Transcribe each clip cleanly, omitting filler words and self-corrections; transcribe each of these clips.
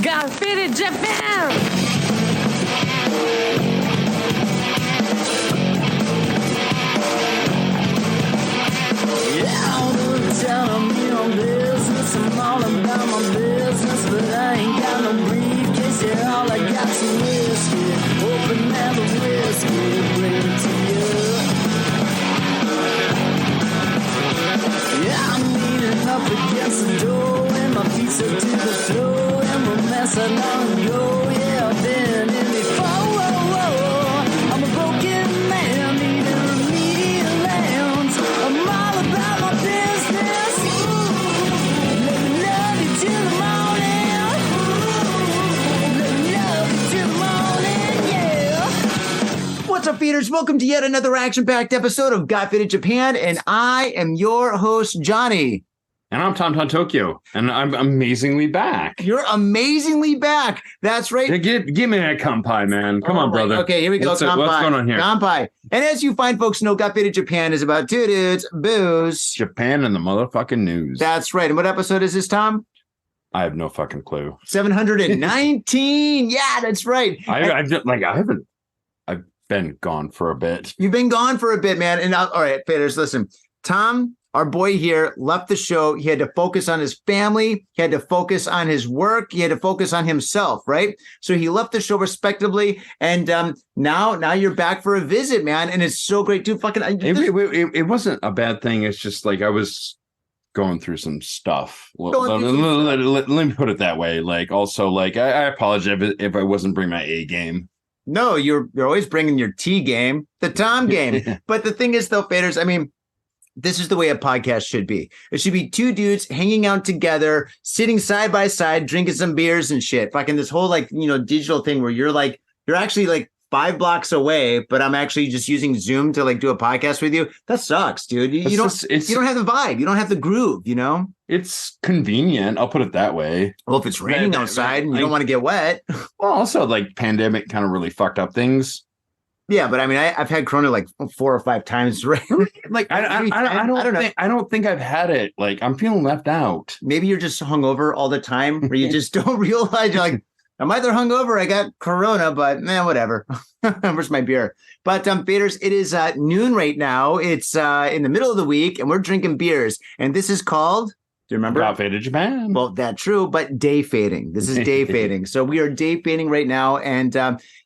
Got Faded Japan! Tell me on business, I'm all about my business, but I ain't got no briefcase, yeah, all I got's some whiskey, open now the whiskey, bring it to you. Yeah, I'm leaning up against the door, and my feet are to the floor, and we're messing on and go, yeah, I've been in before, whoa, whoa. I'm a broken man, needing remedial lands, I'm all about my business. What's up, feeders? Welcome to yet another action-packed episode of Got Faded Japan, and I am your host, Johnny. And I'm Tom Tokyo, and I'm amazingly back. You're amazingly back. That's right. Yeah, give me that kanpai, man. Come on, brother. Okay, here we go. What's going on here? Kanpai. And as you fine folks know, Got Faded Japan is about two dudes, booze. Japan and the motherfucking news. That's right. And what episode is this, Tom? I have no fucking clue. 719. Yeah, that's right. I've been gone for a bit. You've been gone for a bit, man. And all right, faders, listen. Tom, our boy here, left the show. He had to focus on his family. He had to focus on his work. He had to focus on himself, right? So he left the show respectably. And now you're back for a visit, man. And it's so great, dude. It wasn't a bad thing. It's just like I was going through some stuff. Let me put it that way. Like, also, like, I apologize if I wasn't bringing my A game. No, you're always bringing your T game, the Tom game. But the thing is, though, faders, I mean, this is the way a podcast should be. It should be two dudes hanging out together, sitting side by side, drinking some beers and shit. Fucking this whole, like, digital thing where you're actually like 5 blocks away, but I'm actually just using Zoom to like do a podcast with you. That sucks, dude. You don't have the vibe. You don't have the groove, It's convenient. I'll put it that way. Well, if it's raining outside and you don't want to get wet. Well, also, like, pandemic kind of really fucked up things. Yeah, but I mean, I've had Corona like 4 or 5 times. Like, I don't think I've had it. Like, I'm feeling left out. Maybe you're just hungover all the time, where you just don't realize. You're like, I'm either hungover, I got Corona, but whatever. Where's my beer? But faders, it is noon right now. It's in the middle of the week, and we're drinking beers. And this is called. Do you remember? Got Faded Japan. Well, that's true, but day fading. This is day fading. So we are day fading right now, and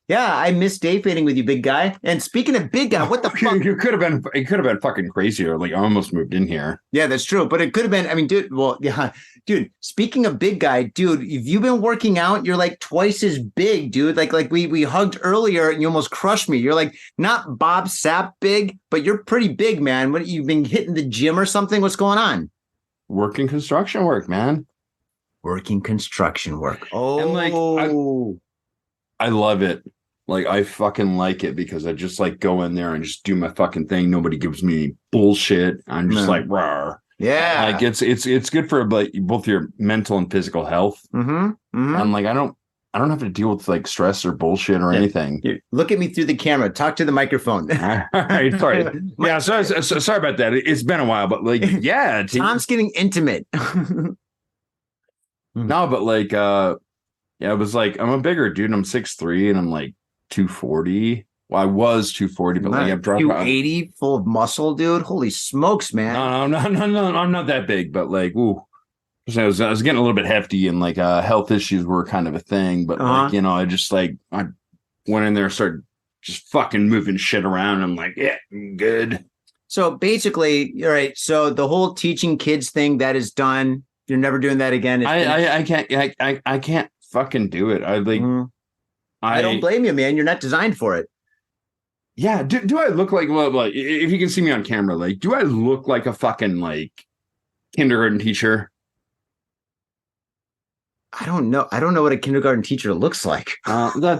yeah, I miss day fading with you, big guy. And speaking of big guy, what the fuck? It could have been fucking crazier. Like, I almost moved in here. Yeah, that's true. But it could have been. I mean, dude. Well, yeah, dude. Speaking of big guy, dude, if you've been working out, you're like twice as big, dude. Like we hugged earlier, and you almost crushed me. You're like not Bob Sapp big, but you're pretty big, man. What, you've been hitting the gym or something? What's going on? Working construction work, man. Working construction work. Oh, and like I love it. Like, I fucking like it because I just like go in there and just do my fucking thing. Nobody gives me bullshit. I'm just like, rawr. Yeah. Like, it's good for like both your mental and physical health. Mm-hmm. Mm-hmm. And like, I don't have to deal with like stress or bullshit or anything. Look at me through the camera. Talk to the microphone. All right, sorry. Yeah, sorry about that. It's been a while, but like, yeah. Tom's getting intimate. No, but like, yeah, it was like, I'm a bigger dude. I'm 6'3", and I'm like 240. Well, I was 240, but like, I've dropped 280 full of muscle, dude. Holy smokes, man. No, I'm not that big, but like, ooh. So I was getting a little bit hefty, and like health issues were kind of a thing, but like, I just like, I went in there and started just fucking moving shit around. And I'm like, yeah, I'm good. So basically, all right. So the whole teaching kids thing, that is done. You're never doing that again. I can't fucking do it. I don't blame you, man. You're not designed for it. Yeah. Do I look like, well, like, if you can see me on camera, like, do I look like a fucking like kindergarten teacher? I don't know. I don't know what a kindergarten teacher looks like. That's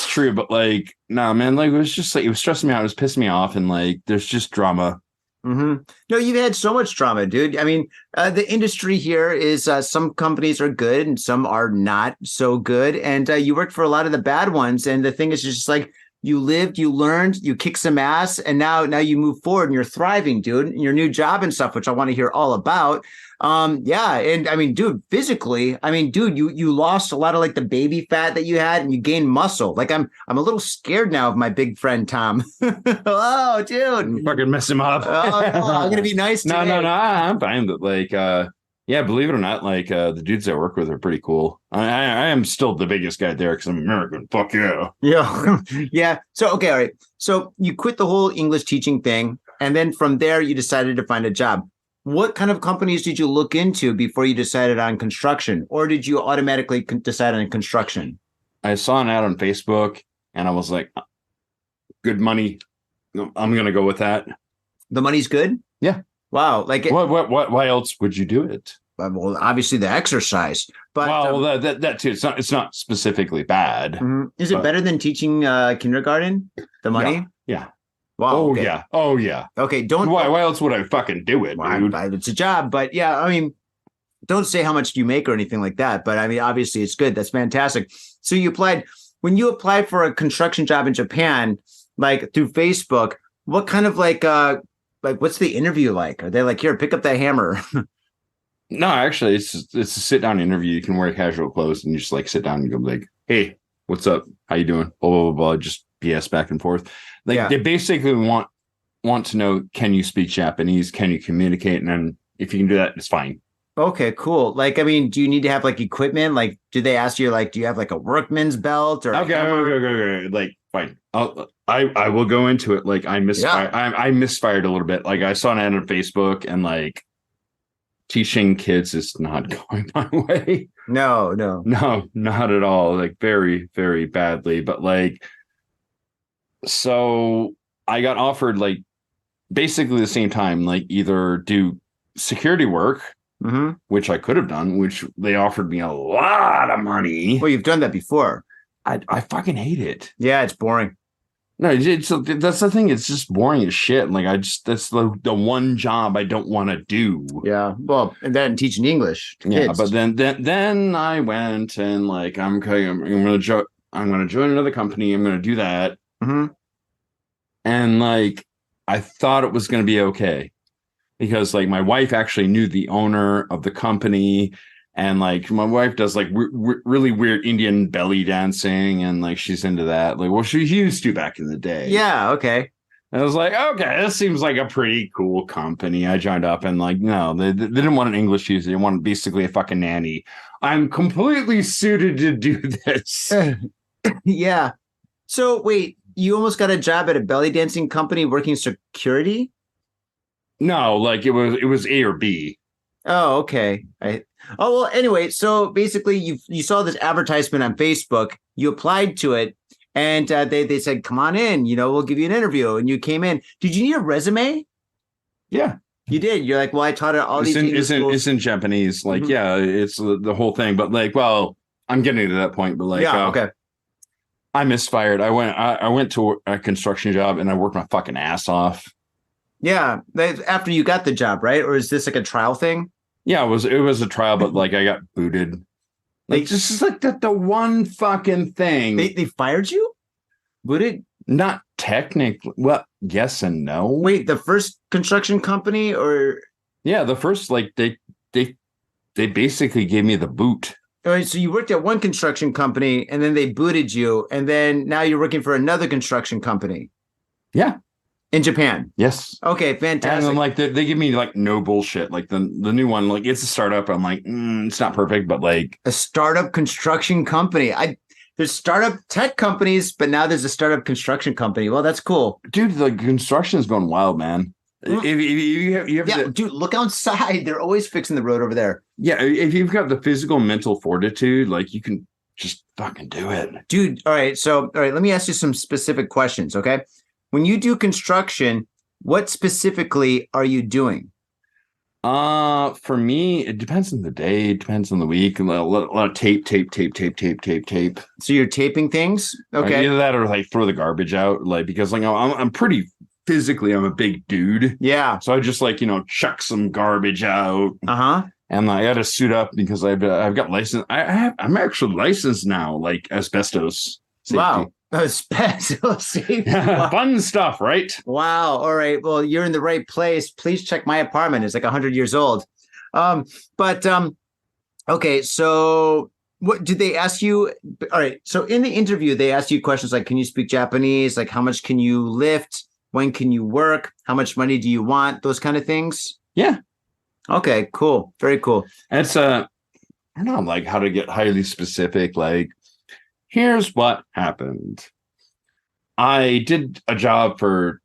true. But like, nah, man, like, it was just like, it was stressing me out. It was pissing me off. And like, there's just drama. Mm-hmm. No, you've had so much drama, dude. I mean, the industry here is some companies are good and some are not so good. And you worked for a lot of the bad ones. And the thing is just like, you lived, you learned, you kicked some ass, and now you move forward and you're thriving, dude, in your new job and stuff, which I want to hear all about. Yeah, and I mean, dude, physically, I mean, dude, you lost a lot of like the baby fat that you had, and you gained muscle. Like I'm a little scared now of my big friend Tom. Oh, dude, fucking mess him up. Oh, no, I'm gonna be nice. No, I'm fine. But like, yeah, believe it or not, like the dudes I work with are pretty cool. I am still the biggest guy there because I'm American. Fuck yeah. Yeah, yeah. So okay, all right. So you quit the whole English teaching thing, and then from there you decided to find a job. What kind of companies did you look into before you decided on construction, or did you automatically decide on construction? I saw an ad on Facebook, and I was like, "Good money. I'm gonna go with that." The money's good. Yeah. Wow. Like what? Why else would you do it? Well, obviously the exercise, but well, that too. It's not specifically bad. Is it better than teaching kindergarten? The money? Yeah. Wow. Oh okay. yeah. Oh yeah. Okay. Don't. Why else would I fucking do it, dude? It's a job, but yeah, I mean, don't say how much you make or anything like that. But I mean, obviously, it's good. That's fantastic. So you applied when you applied for a construction job in Japan, like through Facebook. What kind of like what's the interview like? Are they like, here, pick up that hammer? No, actually, it's a sit down interview. You can wear casual clothes and you just like sit down and go like, "Hey, what's up? How you doing?" Blah blah blah blah. Just BS back and forth. Like they basically want to know, can you speak Japanese? Can you communicate? And then if you can do that, it's fine. Okay, cool. Like, I mean, do you need to have like equipment? Like, do they ask you like, do you have like a workman's belt or? Okay. Like, fine. I will go into it. Like, I misfired. Yeah. I misfired a little bit. Like, I saw an ad on Facebook, and like, teaching kids is not going my way. No, not at all. Like, very, very badly. But like, so I got offered like basically the same time, like either do security work, which I could have done, which they offered me a lot of money. Well, you've done that before. I fucking hate it. Yeah, it's boring. No, that's the thing. It's just boring as shit. Like that's the one job I don't want to do. Yeah. Well, and then teaching English. Yeah, but then I went and like I'm gonna join another company. I'm gonna do that. And like I thought it was gonna be okay because like my wife actually knew the owner of the company. And like my wife does like really weird Indian belly dancing, and like she's into that. Like, well, she used to back in the day. Yeah. Okay. And I was like, okay, this seems like a pretty cool company. I joined up, and like, no, they didn't want an English teacher. They wanted basically a fucking nanny. I'm completely suited to do this. Yeah. So wait, you almost got a job at a belly dancing company working security? No, like it was A or B. Oh, okay. Well, anyway, so basically you saw this advertisement on Facebook, you applied to it, and they said, come on in, we'll give you an interview. And you came in. Did you need a resume? Yeah. You did. You're like, well, I taught it all these it's in Japanese. Like, yeah, it's the whole thing. But like, well, I'm getting to that point. But like, yeah, okay. I misfired. I went to a construction job and I worked my fucking ass off. Yeah. After you got the job, right? Or is this like a trial thing? Yeah, it was a trial, but like I got booted. Like this is like the one fucking thing. They fired you? Booted? Not technically. Well, yes and no. Wait, the first construction company or? Yeah, the first like they basically gave me the boot. All right, so you worked at one construction company and then they booted you, and then now you're working for another construction company. Yeah. In Japan. Yes. Okay, fantastic. And then like they give me like no bullshit. Like the new one, like it's a startup. I'm like, it's not perfect, but like a startup construction company. There's startup tech companies, but now there's a startup construction company. Well, that's cool. Dude, the construction is going wild, man. If you have dude, look outside. They're always fixing the road over there. Yeah, if you've got the physical mental fortitude, like you can just fucking do it. Dude, all right, let me ask you some specific questions, okay? When you do construction, what specifically are you doing? For me, it depends on the day, it depends on the week. A lot of tape. So you're taping things? Okay. Either that or like throw the garbage out, like because like I'm pretty physically, I'm a big dude. Yeah. So I just like, chuck some garbage out. Uh-huh. And I had to suit up because I've got license. I'm actually licensed now, like asbestos safety. Wow. Special safety. Wow. Fun stuff, right? Wow. All right. Well, you're in the right place. Please check my apartment. It's like 100 years old. But okay. So what did they ask you? All right. So in the interview, they asked you questions like, can you speak Japanese? Like, how much can you lift? When can you work? How much money do you want? Those kind of things. Yeah. Okay, cool. Very cool. It's I don't know, like how to get highly specific. Like, here's what happened. I did a job for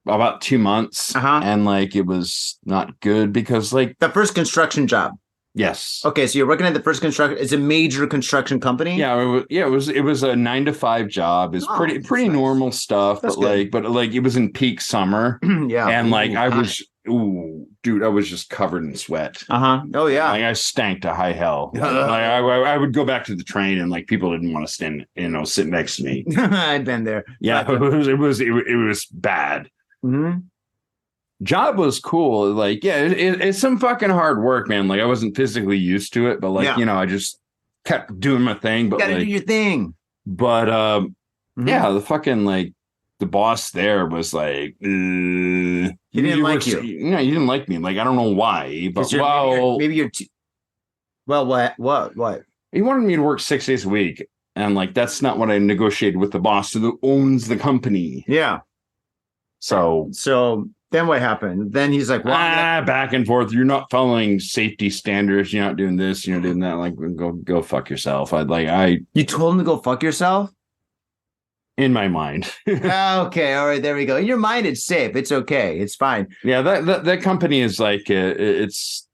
about 2 months, and like it was not good because like the first construction job. Yes. Okay, so you're working at the first construction. It's a major construction company. Yeah, it was a 9 to 5 job. It's pretty nice. Normal stuff, but it was in peak summer. Yeah, and like I was. Ooh, dude, I was just covered in sweat. Oh yeah. Like I stank to high hell. Like, I would go back to the train and like people didn't want to sit next to me. I'd been there. Yeah, it was bad. Mm-hmm. Job was cool. Like, yeah, it's some fucking hard work, man. Like I wasn't physically used to it, but like, I just kept doing my thing. But you gotta do your thing. But yeah, the fucking like the boss there was like, he didn't like you. No, you didn't like me. Like, I don't know why, but maybe you're well, what? He wanted me to work 6 days a week. And like, that's not what I negotiated with the boss who owns the company. Yeah. So then what happened? Then he's like, back and forth. You're not following safety standards. You're not doing this. You're not doing that. Like, go fuck yourself. You told him to go fuck yourself? In my mind. Okay, all right, there we go. In your mind, it's safe. It's okay. It's fine. Yeah, that company is like it's.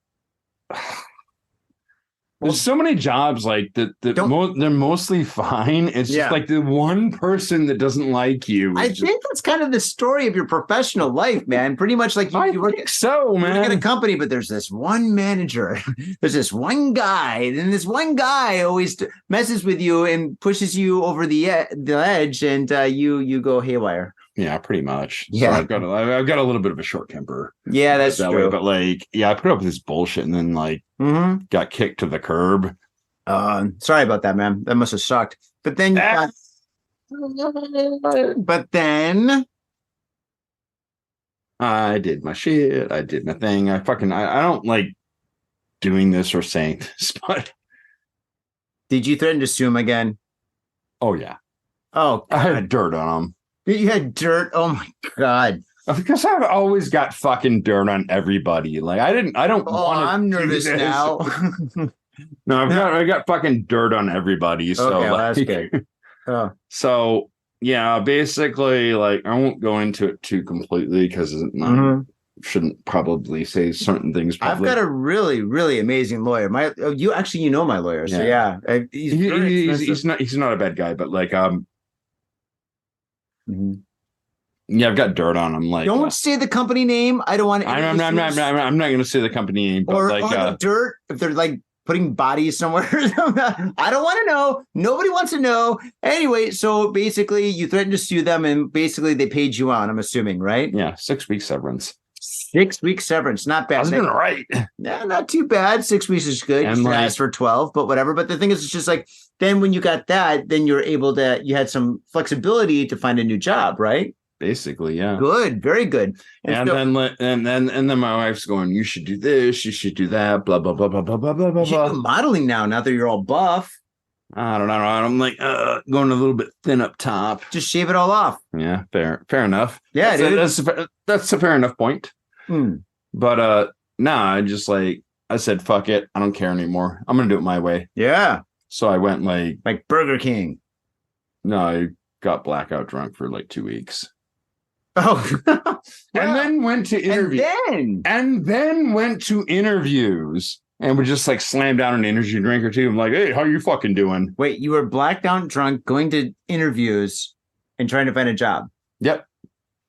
There's so many jobs like that. They're mostly fine. It's just like the one person that doesn't like you. I think that's kind of the story of your professional life, man. Pretty much like you work at a company, but there's this one manager, there's this one guy, and this one guy always messes with you and pushes you over the edge, and you go haywire. Yeah, pretty much. Yeah, so I've got a little bit of a short temper. Yeah, that's true. But like, I put up with this bullshit and then like got kicked to the curb. Sorry about that, man. That must have sucked. But then I did my shit. I did my thing. I don't like doing this or saying this, but did you threaten to sue him again? Oh yeah. Oh, God. I had dirt on him. You had dirt? Oh my God. Because I've always got fucking dirt on everybody. Like I don't want to. I'm nervous now. No, I got fucking dirt on everybody. So okay, well, that's good. So yeah, basically, like I won't go into it too completely because shouldn't probably say certain things. I've got a really, really amazing lawyer. You know my lawyer, so yeah. He's not a bad guy, but like yeah, I've got dirt on him. Like, don't say the company name. I don't want to. I'm not going to say the company name, but or the dirt. If they're like putting bodies somewhere, I don't want to know. Nobody wants to know. Anyway, so basically, you threatened to sue them, and basically they paid you on. I'm assuming, right? Yeah, 6 weeks severance. 6 weeks severance, not bad. I was doing it right. No, not too bad. 6 weeks is good. And you asked for 12, but whatever. But the thing is, it's just like then when you got that, then you had some flexibility to find a new job, right? Basically, yeah. Good, very good. And then my wife's going, you should do this, you should do that, blah blah blah blah blah blah blah blah. You should do modeling now that you're all buff. I don't know. I'm like going a little bit thin up top. Just shave it all off. Yeah, fair enough. Yeah, that's a fair enough point. But I said, fuck it. I don't care anymore. I'm gonna do it my way. Yeah. So I went like Burger King. No, I got blackout drunk for like 2 weeks. Oh, and then went to interviews. And then went to interviews and would just like slam down an energy drink or two. I'm like, hey, how you fucking doing? Wait, you were blacked out drunk, going to interviews and trying to find a job. Yep.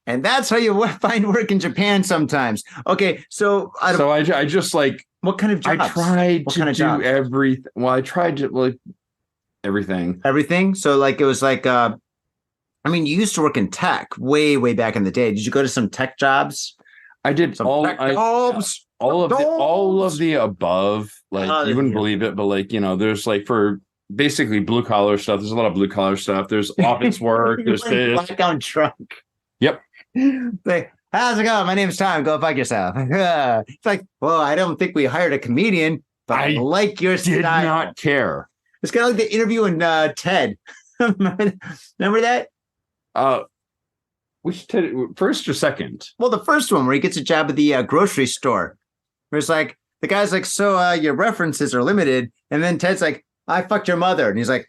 And that's how you find work in Japan sometimes. Okay, so I just like, what kind of jobs? I tried to do everything. Well, I tried to like everything. Everything. So like it was like you used to work in tech way, way back in the day. Did you go to some tech jobs? I did all of the above. Like you wouldn't believe it, but like, there's like for basically blue collar stuff. There's a lot of blue collar stuff. There's office work. There's this. Blackout drunk. Yep. Like, how's it going? My name's Tom. Go fuck yourself. It's like, well, I don't think we hired a comedian, but I like your did style. not care. It's kind of like the interview in Ted. Remember that? Which Ted, first or second? Well, the first one where he gets a job at the grocery store. Where it's like, the guy's like, so your references are limited. And then Ted's like, I fucked your mother. And he's like,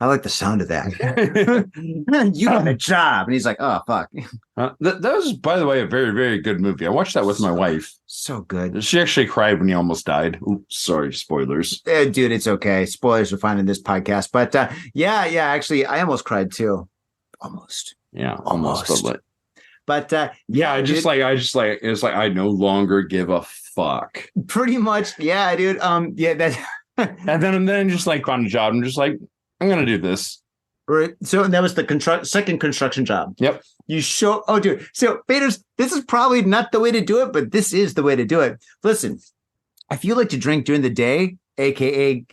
I like the sound of that. You got a job. And he's like, oh, fuck. That was, by the way, a very, very good movie. I watched that with my wife. So good. She actually cried when he almost died. Oops, sorry, spoilers. Dude, it's okay. Spoilers are fine in this podcast. But yeah, actually, I almost cried too. Almost. Yeah, almost. But yeah, I just like it's like I no longer give a fuck. Pretty much, yeah, dude. Yeah, that. and then just like found a job. I'm just like, I'm gonna do this. Right. So that was the second construction job. Yep. You show. Oh, dude. So Faders, this is probably not the way to do it, but this is the way to do it. Listen, if you like to drink during the day, aka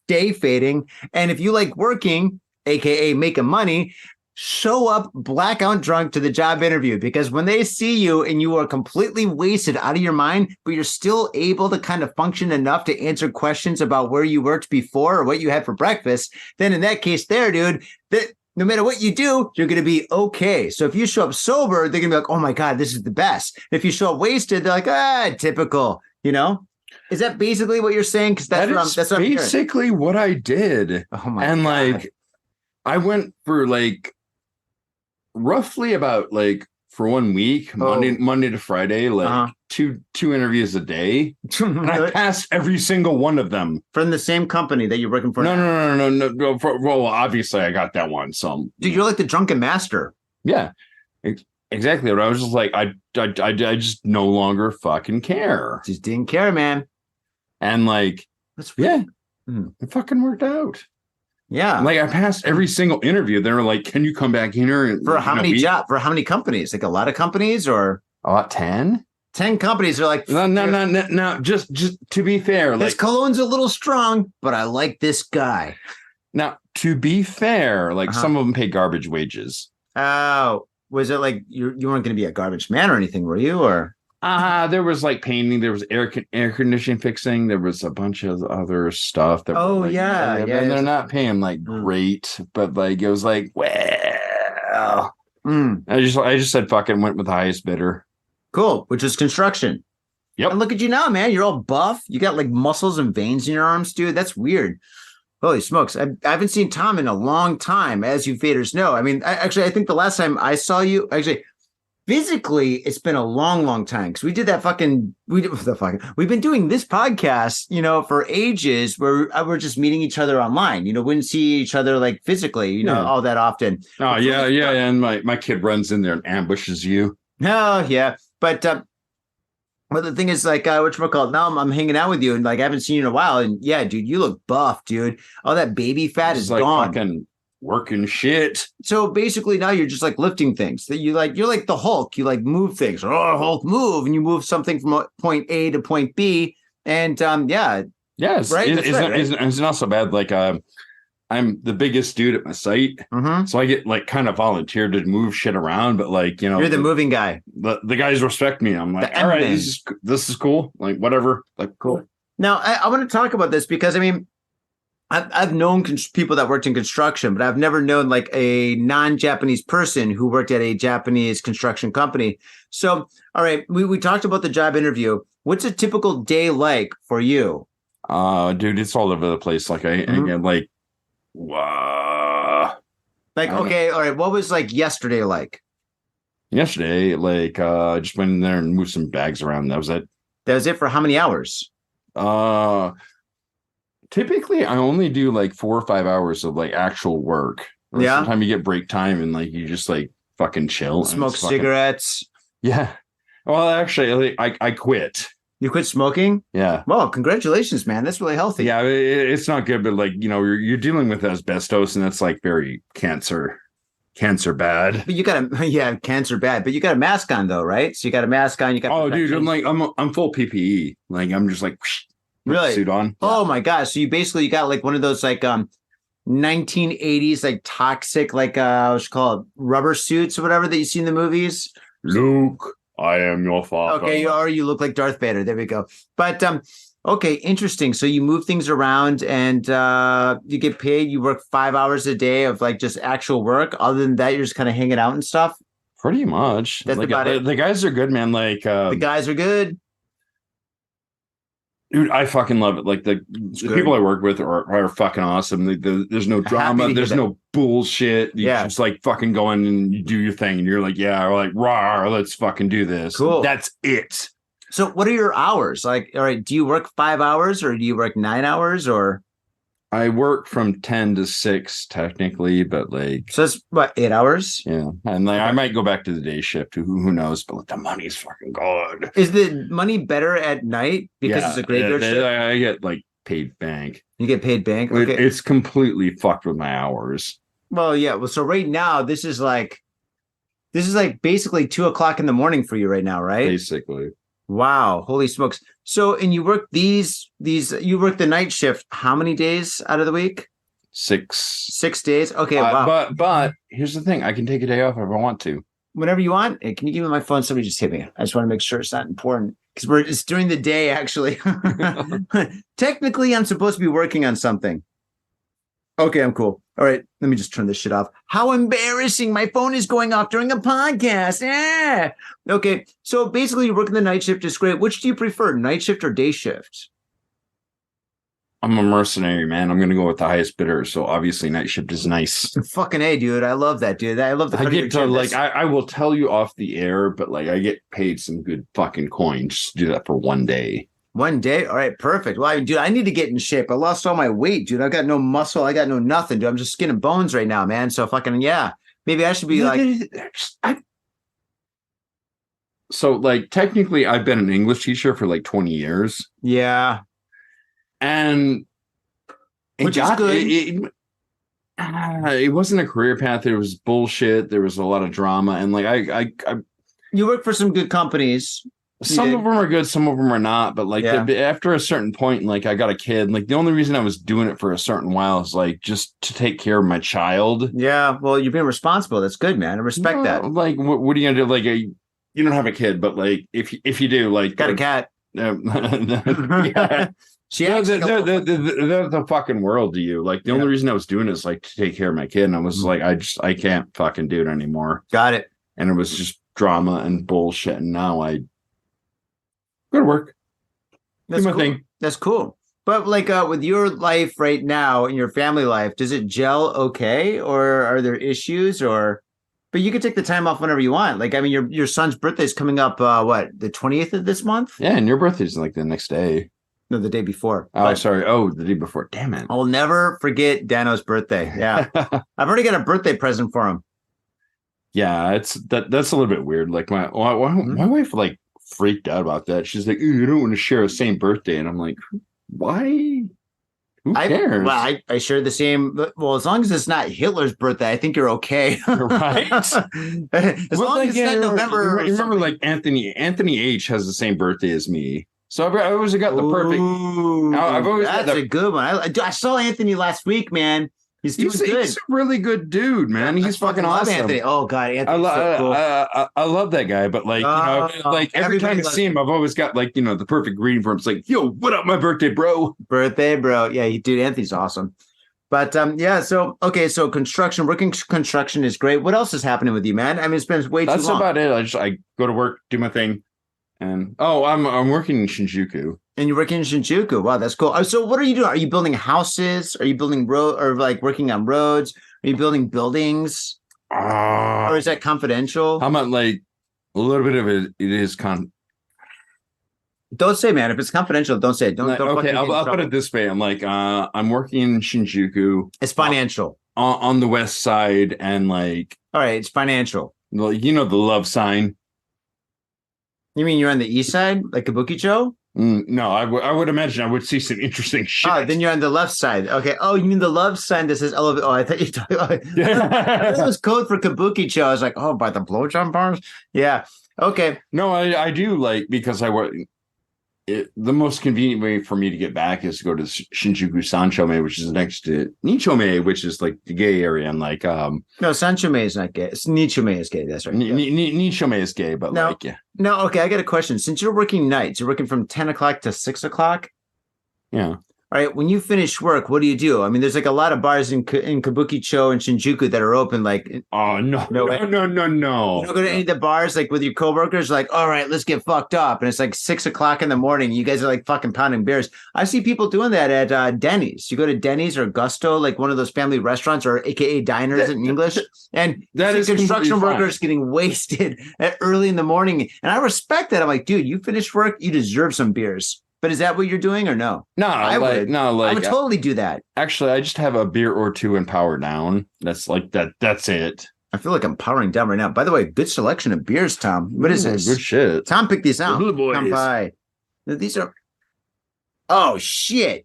day fading, and if you like working, aka making money, show up blackout drunk to the job interview, because when they see you and you are completely wasted out of your mind, but you're still able to kind of function enough to answer questions about where you worked before or what you had for breakfast, then in that case there, dude, that no matter what you do, you're going to be okay. So if you show up sober, they're going to be like, oh my God, this is the best. If you show up wasted, they're like, typical, you know? Is that basically what you're saying? Because that's basically what I did. Oh my God. Like, I went for like roughly about like for 1 week, Monday to Friday, like two interviews a day. And I passed every single one of them. From the same company that you're working for? No. Well, obviously I got that one. So dude, you're like the drunken master. Yeah, exactly. But I was just like, I just no longer fucking care. Just didn't care, man. And like, it fucking worked out. Yeah. Like I passed every single interview. They were like, can you come back here? For how many jobs? For how many companies? Like a lot of companies or? 10? 10 companies are like. No. Just to be fair. This cologne's a little strong, but I like this guy. Now, to be fair, like some of them pay garbage wages. Oh, was it like you weren't going to be a garbage man or anything, were you? Or? There was like painting, there was air conditioning fixing, there was a bunch of other stuff that and they're not paying like great, but like it was like, well, I just said fuck it and went with the highest bidder. Cool, which is construction. Yep. And look at you now, man. You're all buff. You got like muscles and veins in your arms, dude. That's weird. Holy smokes. I haven't seen Tom in a long time, as you faders know. I mean, I think the last time I saw you, physically, it's been a long, long time because we've been doing this podcast, you know, for ages where we're just meeting each other online, you know, wouldn't see each other like physically, you know, all that often. Oh, yeah. And my kid runs in there and ambushes you. Oh, yeah. But the thing is, like, whatchamacallit, now I'm hanging out with you and like I haven't seen you in a while. And yeah, dude, you look buff, dude. All that baby fat is like gone. Fucking working shit. So basically now you're just like lifting things that you're like the Hulk. You like move things. Oh, Hulk move. And you move something from point A to point B. And yes, right. It's not so bad. Like I'm the biggest dude at my site. So I get like kind of volunteered to move shit around, but like, you know, you're the moving guy. The guys respect me. I'm like, all right, this is cool. Like whatever. Like cool. Now I want to talk about this because I mean, I've known people that worked in construction, but I've never known like a non-Japanese person who worked at a Japanese construction company. So, all right, we talked about the job interview. What's a typical day like for you? Dude, it's all over the place. Like again, like, okay, all right. What was like yesterday like? Yesterday, like, I just went in there and moved some bags around. That was it. That was it for how many hours? Typically, I only do like 4 or 5 hours of like actual work. Sometimes you get break time and like you just like fucking chill, smoke cigarettes. Yeah. Well, actually, I quit. You quit smoking? Yeah. Well, congratulations, man. That's really healthy. Yeah, it's not good, but like, you know, you're dealing with asbestos, and that's like very cancer bad. But you got cancer bad. But you got a mask on though, right? So you got a mask on. You got. Oh, dude, I'm full PPE. Like I'm just like. Really? Suit on. Oh my gosh! So you got like one of those like 1980s like toxic like what's it called, rubber suits or whatever that you see in the movies? Luke, I am your father. Okay, you look like Darth Vader. There we go. But okay, interesting. So you move things around and you get paid. You work 5 hours a day of like just actual work. Other than that, you're just kind of hanging out and stuff. Pretty much. That's like, about it. The guys are good, man. Like the guys are good. Dude, I fucking love it. Like the people I work with are fucking awesome. There's no drama. There's no bullshit. You just like fucking go in and you do your thing, and you're like, yeah, or like, rah, let's fucking do this. Cool. That's it. So, what are your hours? Like, all right, do you work 5 hours or do you work 9 hours or? I work from 10 to 6 technically, but like, so that's what, 8 hours? Yeah, and like I might go back to the day shift. Who knows? But like, the money's fucking good. Is the money better at night because it's a graveyard shift? I get like paid bank. You get paid bank. Okay. It's completely fucked with my hours. Well, yeah. Well, so right now this is like basically 2 o'clock in the morning for you right now, right? Basically. Wow, holy smokes. So, and you work you work the night shift how many days out of the week? 6. 6 days. Okay, wow. But here's the thing, I can take a day off if I want to. Whenever you want. Hey, can you give me my phone? Somebody just hit me. I just want to make sure it's not important because it's during the day actually. Technically, I'm supposed to be working on something. Okay, I'm cool. All right, let me just turn this shit off. How embarrassing. My phone is going off during a podcast. Yeah. Okay, so basically you're working the night shift is great. Which do you prefer, night shift or day shift? I'm a mercenary, man. I'm going to go with the highest bidder. So obviously night shift is nice. Fucking A, dude. I love that, dude. I love the I get to like, I will tell you off the air, but like I get paid some good fucking coin just to do that for one day. 1 day? All right, perfect. Well, dude, I need to get in shape. I lost all my weight, dude. I got no muscle. I got no nothing, dude. I'm just skin and bones right now, man. So fucking, yeah. Maybe I should be So like technically I've been an English teacher for like 20 years. Yeah. And which is good. It wasn't a career path. It was bullshit. There was a lot of drama. And like I you work for some good companies. Some of them are good, some of them are not. But like after a certain point, like I got a kid. Like the only reason I was doing it for a certain while is like just to take care of my child. Yeah, well, you're being responsible. That's good, man. I respect that. Like, what are you gonna do? Like, you don't have a kid, but like if you do, like, got a cat. Yeah. They're the fucking world to you. Like the only reason I was doing it is like to take care of my kid, and I was like, I can't fucking do it anymore. Got it. And it was just drama and bullshit, and now I go to work. That's cool. Thing. That's cool. But like with your life right now and your family life, does it gel okay, or are there issues? Or, but you can take the time off whenever you want. Like, I mean, your son's birthday is coming up. What, the 20th of this month? Yeah, and your birthday's like the next day. No, the day before. Oh, sorry. Oh, the day before. Damn it. I'll never forget Dano's birthday. Yeah, I've already got a birthday present for him. Yeah, that's a little bit weird. Like my wife like freaked out about that. She's like, you don't want to share the same birthday. And I'm like, why? Who cares? I share the same. Well, as long as it's not Hitler's birthday, I think you're okay. Right? As long as it's not November. You remember like Anthony H has the same birthday as me. So I've always got the perfect. I've always that's a good one. I saw Anthony last week, man. He's doing good. He's a really good dude, man. He's fucking awesome. Anthony. Oh God, Anthony. So cool. I love that guy, but like, like every time I see him, I've always got like, the perfect greeting for him. It's like, yo, what up, my birthday, bro? Birthday, bro. Yeah, dude, Anthony's awesome. But yeah, so okay, so working construction is great. What else is happening with you, man? I mean, it's been way too long. That's about it. I go to work, do my thing, and I'm working in Shinjuku. And you're working in Shinjuku. Wow, that's cool. So what are you doing? Are you building houses? Are you building road or like working on roads? Are you building buildings? Or is that confidential? How about like a little bit of it is Don't say, man. If it's confidential, don't say it. Don't okay, I'll put it this way. I'm like, I'm working in Shinjuku. It's financial. On the west side, and like, all right, it's financial. Like, the love sign. You mean you're on the east side, like Kabukicho? No, I would imagine I would see some interesting shit. Oh, then you're on the left side. Okay. Oh, you mean the love sign that says elevator? Oh, I thought you talking about that was code for Kabukicho. I was like, oh, by the blowjob bars? Yeah. Okay. No, I do like, because I work. the most convenient way for me to get back is to go to Shinjuku Sanchome, which is next to Nichome, which is like the gay area. And like, no, Sanchome is not gay. It's Nichome is gay. That's right. Nichome is gay, but no, like, yeah. No, okay. I got a question. Since you're working nights, you're working from 10 o'clock to 6 o'clock. Yeah. All right. When you finish work, what do you do? I mean, there's like a lot of bars in Kabukicho and Shinjuku that are open. Like, oh no. You don't go to any of the bars like with your coworkers. Like, all right, let's get fucked up, and it's like 6 o'clock in the morning. You guys are like fucking pounding beers. I see people doing that at Denny's. You go to Denny's or Gusto, like one of those family restaurants or AKA diners in English, and that is construction workers getting wasted at early in the morning. And I respect that. I'm like, dude, you finished work, you deserve some beers. But is that what you're doing or no? No, I would totally do that. Actually, I just have a beer or two and power down. That's like that. That's it. I feel like I'm powering down right now. By the way, good selection of beers, Tom. What is this? Good shit. Tom picked these out. Good boys. Come by. These are. Oh shit!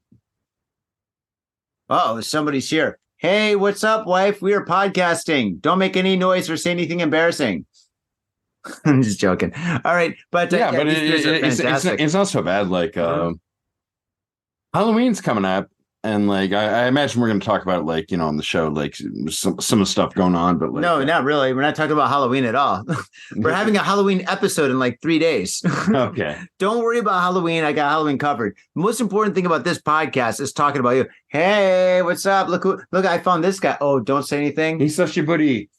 Oh, somebody's here. Hey, what's up, wife? We are podcasting. Don't make any noise or say anything embarrassing. I'm just joking. All right, but yeah, but it's not so bad. Like Halloween's coming up, and like I imagine we're going to talk about it, like, you know, on the show, like some of the stuff going on. But like, no, not really. We're not talking about Halloween at all. We're having a Halloween episode in like 3 days. Okay, don't worry about Halloween. I got Halloween covered. The most important thing about this podcast is talking about you. Hey, what's up? Look, I found this guy. Oh, don't say anything. He's such a buddy.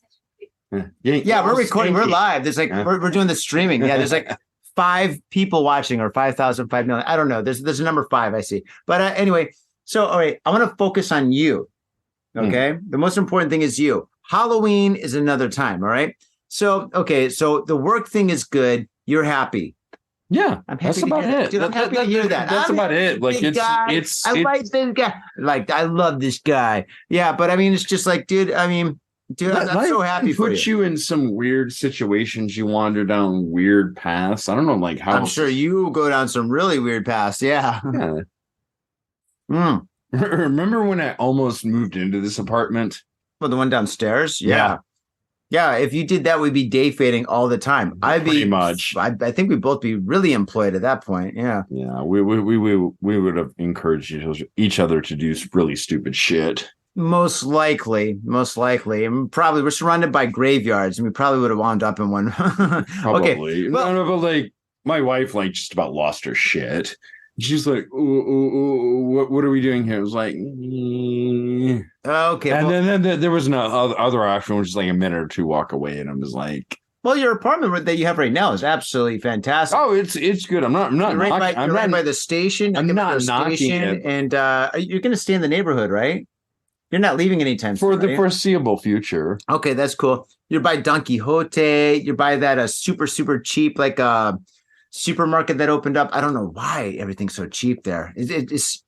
Yeah, we're recording. We're live. There's like we're doing the streaming. Yeah, there's like 5 people watching or 5,000, 5 million. I don't know. There's a number 5 I see. But anyway, so all right, I want to focus on you. Okay, the most important thing is you. Halloween is another time. All right. So okay, so the work thing is good. You're happy. Yeah, I'm happy. That's about it. Dude, I'm happy to hear that. That's about it. Like it's I like this guy. Like I love this guy. Yeah, but I mean, it's just like, dude. I mean. Dude, I'm so happy for you. Put you in some weird situations. You wander down weird paths. I don't know, like how. I'm sure you go down some really weird paths. Yeah. Remember when I almost moved into this apartment? Well, the one downstairs. Yeah. If you did that, we'd be day fading all the time. Pretty much. I think we'd both be really employed at that point. Yeah. Yeah. We would have encouraged each other to do really stupid shit. Most likely, and probably we're surrounded by graveyards, and we probably would have wound up in one. Probably. Okay, well, no, but like my wife, like just about lost her shit. She's like, what are we doing here? It was like, okay. And then there was other option, which is like a minute or two walk away, and I was like, well, your apartment that you have right now is absolutely fantastic. Oh, it's good. I'm not right by the station. I'm not knocking it. And you're going to stay in the neighborhood, right? You're not leaving anytime for soon, the foreseeable future. Okay, that's cool. You're by Don Quixote. You're by that super cheap like supermarket that opened up. I don't know why everything's so cheap there. It's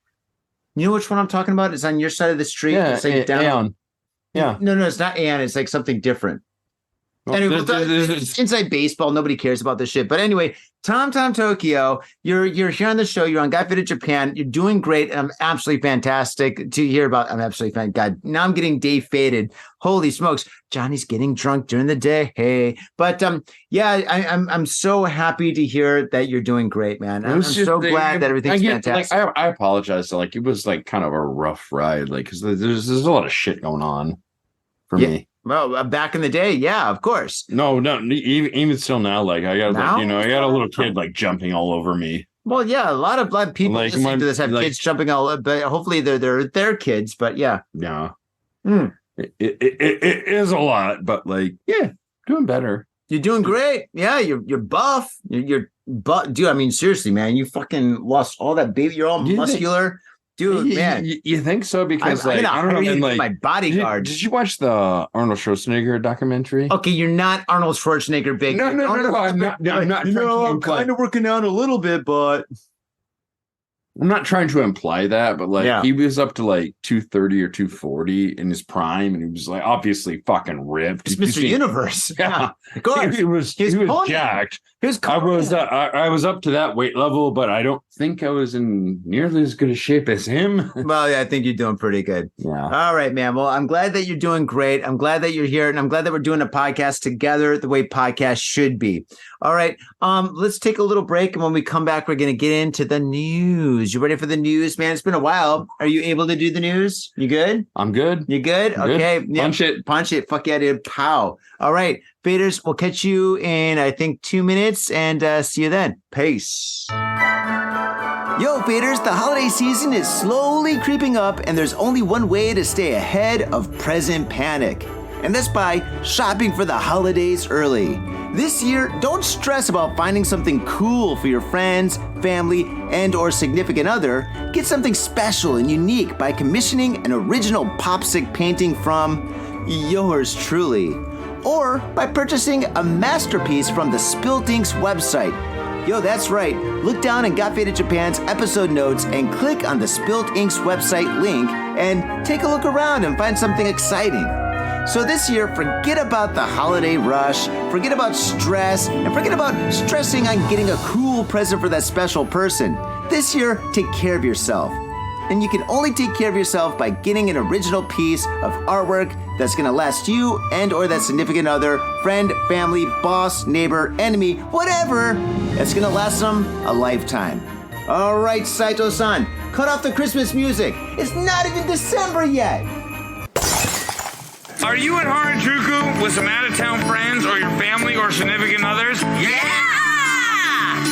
you know which one I'm talking about? It's on your side of the street. Yeah, it's like down. Aeon. Yeah. No, it's not Aeon. It's like something different. Well, anyway, it's inside baseball. Nobody cares about this shit. But anyway, Tom Tokyo, you're here on the show. You're on Got Faded Japan. You're doing great. And I'm absolutely fantastic to hear about. I'm absolutely fan. God, now I'm getting day faded. Holy smokes. Johnny's getting drunk during the day. Hey, but I'm so happy to hear that you're doing great, man. I'm so glad that everything's fantastic. Like, I apologize. Like it was like kind of a rough ride. Like, cause there's a lot of shit going on for me. Well, back in the day, yeah, of course. No, even still now, like I got, like, I got a little kid like jumping all over me. Well, yeah, a lot of people like, listening to this have kids jumping all over, but hopefully they're their kids. But yeah, it is a lot, but like, yeah, doing better. You're doing great. Yeah, you're buff. You're buff, dude. I mean, seriously, man, you fucking lost all that baby. You're all muscular. Dude, man, you think so? Because I don't know, like my bodyguard. Did you watch the Arnold Schwarzenegger documentary? Okay, you're not Arnold Schwarzenegger, big. No, I'm not. I'm kind of working out a little bit, but I'm not trying to imply that. But like, he was up to like 230 or 240 in his prime, and he was like obviously fucking ripped. It's Mr. Universe. Yeah, of course. He was jacked. I was up to that weight level, but I don't think I was in nearly as good a shape as him. Well, yeah, I think you're doing pretty good. Yeah. All right, man. Well, I'm glad that you're doing great. I'm glad that you're here, and I'm glad that we're doing a podcast together the way podcasts should be. All right. Let's take a little break, and when we come back, we're going to get into the news. You ready for the news, man? It's been a while. Are you able to do the news? You good? I'm good. You good? Okay. Good. Punch it. Punch it. Fuck yeah, dude. Pow. All right. Faders, we'll catch you in, I think, 2 minutes, and see you then. Peace. Yo, Faders, the holiday season is slowly creeping up, and there's only one way to stay ahead of present panic, and that's by shopping for the holidays early. This year, don't stress about finding something cool for your friends, family, and or significant other. Get something special and unique by commissioning an original Popsicle painting from yours truly, or by purchasing a masterpiece from the Spilt Inks website. Yo, that's right. Look down in Got Faded Japan's episode notes and click on the Spilt Inks website link and take a look around and find something exciting. So this year, forget about the holiday rush, forget about stress, and forget about stressing on getting a cool present for that special person. This year, take care of yourself. And you can only take care of yourself by getting an original piece of artwork that's going to last you and or that significant other, friend, family, boss, neighbor, enemy, whatever, that's going to last them a lifetime. All right, Saito-san, cut off the Christmas music. It's not even December yet. Are you at Harajuku with some out-of-town friends or your family or significant others? Yeah!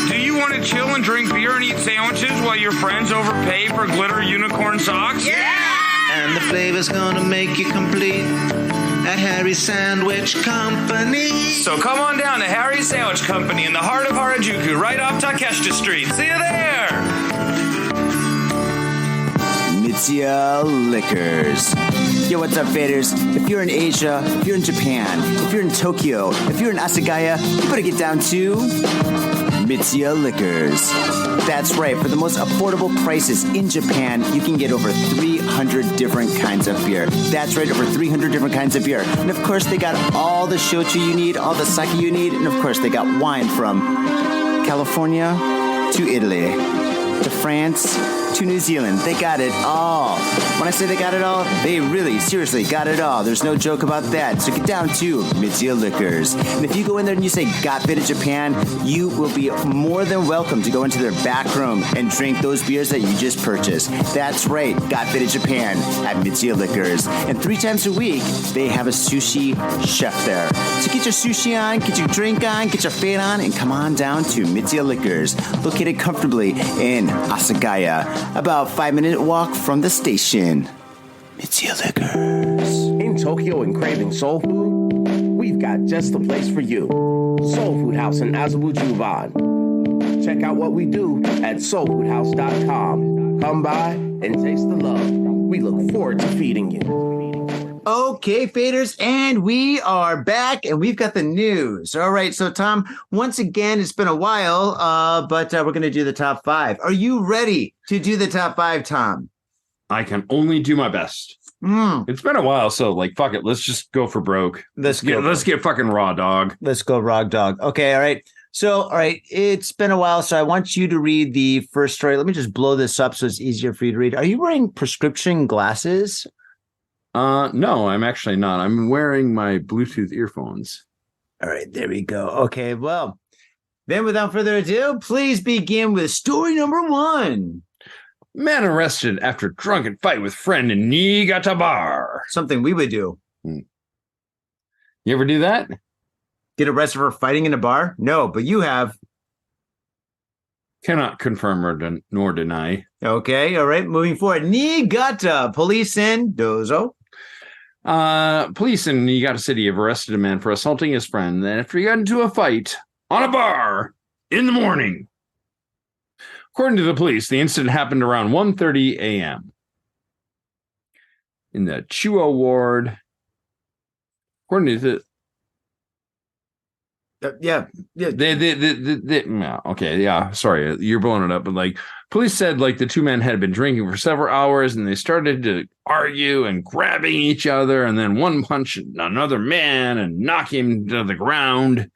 Do you want to chill and drink beer and eat sandwiches while your friends overpay for glitter unicorn socks? Yeah! And the flavor's gonna make you complete at Harry's Sandwich Company. So come on down to Harry's Sandwich Company in the heart of Harajuku, right off Takeshita Street. See you there! Mitsuya Liquors. Yo, what's up, faders? If you're in Asia, if you're in Japan, if you're in Tokyo, if you're in Asagaya, you better get down to Mitsuya Liquors. That's right. For the most affordable prices in Japan, you can get over 300 different kinds of beer. That's right, over 300 different kinds of beer. And of course, they got all the shochu you need, all the sake you need, and of course, they got wine from California to Italy to France to New Zealand. They got it all. When I say they got it all, they really, seriously got it all. There's no joke about that. So get down to Mitsuya Liquors. And if you go in there and you say, Got Faded Japan, you will be more than welcome to go into their back room and drink those beers that you just purchased. That's right, Got Faded Japan at Mitsuya Liquors. And 3 times a week, they have a sushi chef there. So get your sushi on, get your drink on, get your fade on, and come on down to Mitsuya Liquors, located comfortably in Asagaya, about 5-minute walk from the station. Mitsuya Liquors. In Tokyo and craving soul food? We've got just the place for you. Soul Food House in Azabu Juban. Check out what we do at soulfoodhouse.com. Come by and taste the love. We look forward to feeding you. Okay, faders, and we are back, and we've got the news. All right, so Tom, once again, it's been a while, but we're going to do the top 5. Are you ready to do the top 5, Tom? I can only do my best. It's been a while, so like, fuck it. Let's just go for broke. Let's get fucking raw dog. Let's go raw dog. Okay, all right. So, all right, it's been a while, so I want you to read the first story. Let me just blow this up so it's easier for you to read. Are you wearing prescription glasses? No, I'm actually not. I'm wearing my Bluetooth earphones. All right, there we go. Okay, well, then without further ado, please begin with story number 1. Man arrested after drunken fight with friend in Niigata bar. Something we would do. You ever do that? Get arrested for fighting in a bar? No, but you have. Cannot confirm or nor deny. Okay, all right, moving forward. Niigata police in Dozo. Police in Niigata City have arrested a man for assaulting his friend. Then after he got into a fight on a bar in the morning. According to the police, the incident happened around 1:30 a.m. in the Chuo ward. According to the okay, yeah, sorry, you're blowing it up, but like police said, like the two men had been drinking for several hours and they started to argue and grabbing each other, and then one punched another man and knocked him to the ground.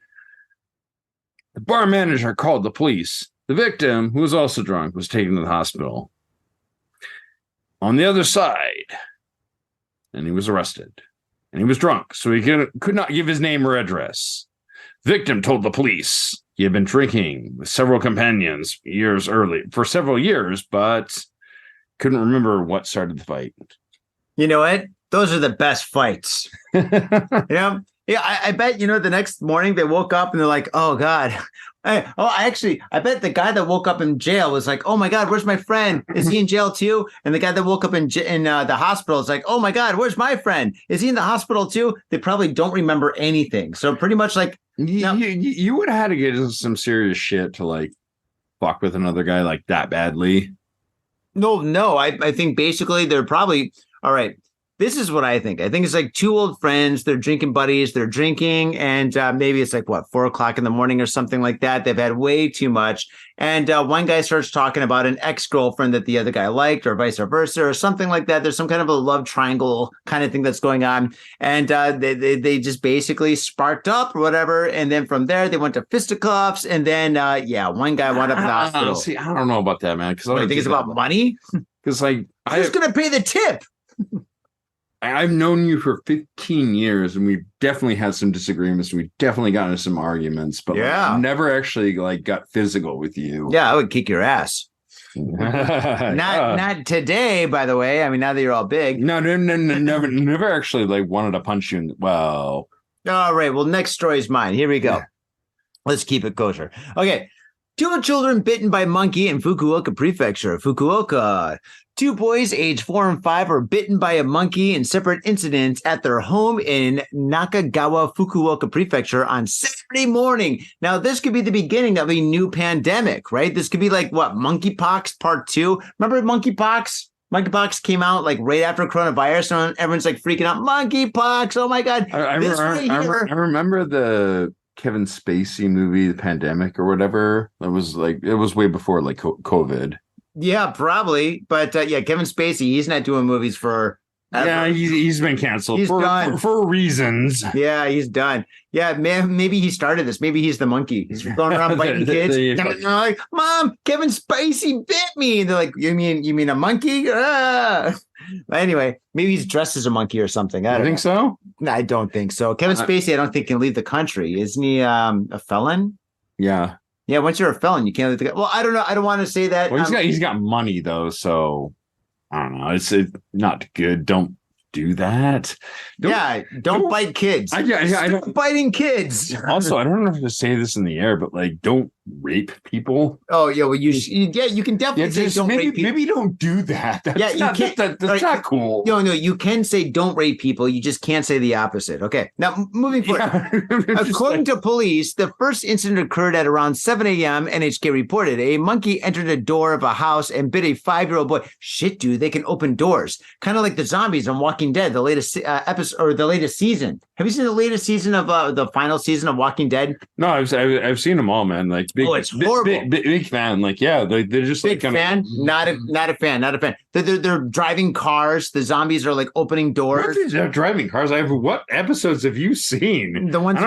The bar manager called the police. The victim, who was also drunk, was taken to the hospital. On the other side, and he was arrested. And he was drunk, so he could not give his name or address. Victim told the police he had been drinking with several companions for several years, but couldn't remember what started the fight. You know what? Those are the best fights. Yeah, I bet, the next morning they woke up and they're like, oh, God. I bet the guy that woke up in jail was like, oh, my God, where's my friend? Is he in jail, too? And the guy that woke up in the hospital is like, oh, my God, where's my friend? Is he in the hospital, too? They probably don't remember anything. So pretty much like. You would have had to get into some serious shit to like fuck with another guy like that badly. No. I think basically they're probably all right. This is what I think. I think it's like two old friends. They're drinking buddies. They're drinking. And maybe it's like, 4:00 in the morning or something like that. They've had way too much. And one guy starts talking about an ex-girlfriend that the other guy liked or vice versa or something like that. There's some kind of a love triangle kind of thing that's going on. And they just basically sparked up or whatever. And then from there, they went to fisticuffs. And then, one guy wound up in the hospital. See, I don't know about that, man. Because I think it's about money. Because like, who's going to pay the tip? I've known you for 15 years, and we've definitely had some disagreements. We definitely got into some arguments, but like, never actually like got physical with you. Yeah, I would kick your ass. Not today, by the way. I mean, now that you're all big. No, never actually like wanted to punch you. Well, all right. Well, next story is mine. Here we go. Let's keep it kosher. Okay. 2 children bitten by monkey in Fukuoka Prefecture. Fukuoka. 2 boys aged 4 and 5 were bitten by a monkey in separate incidents at their home in Nakagawa, Fukuoka Prefecture on Saturday morning. Now, this could be the beginning of a new pandemic, right? This could be like, monkeypox part 2? Remember monkeypox? Monkeypox came out like right after coronavirus, and everyone's like freaking out. Monkeypox! Oh my God! I remember the Kevin Spacey movie, The Pandemic or whatever. It was way before like COVID. Yeah, probably. But Kevin Spacey, he's not doing movies for. Yeah, he's been canceled. He's done for reasons. Yeah, he's done. Yeah, maybe he started this. Maybe he's the monkey. He's going around biting kids. They're like, Mom, Kevin Spacey bit me. And they're like, you mean a monkey? Ah. Anyway, maybe he's dressed as a monkey or something. I don't think so. No, I don't think so. Kevin Spacey, I don't think can leave the country. Isn't he a felon? Yeah. Yeah, once you're a felon, you can't leave the country. Well, I don't know. I don't want to say that. Well, he's got money though, so I don't know. It's not good. Don't do that. Don't bite kids. I don't biting kids. Also, I don't know if to say this in the air, but like, don't rape people. Oh yeah, well you can definitely say don't rape people. Maybe don't do that. That's not cool. No, you can say don't rape people. You just can't say the opposite. Okay, now moving forward. Yeah. According to police, the first incident occurred at around 7 a.m. NHK reported a monkey entered a door of a house and bit a 5-year-old boy. Shit, dude, they can open doors, kind of like the zombies on Walking Dead, the latest episode or the latest season. Have you seen the latest season of the final season of Walking Dead? No, I've seen them all, man. Like, it's horrible. Big fan. Like, yeah, they're just big like fan. Not a fan. They're driving cars. The zombies are like opening doors. They're driving cars. What episodes have you seen? The ones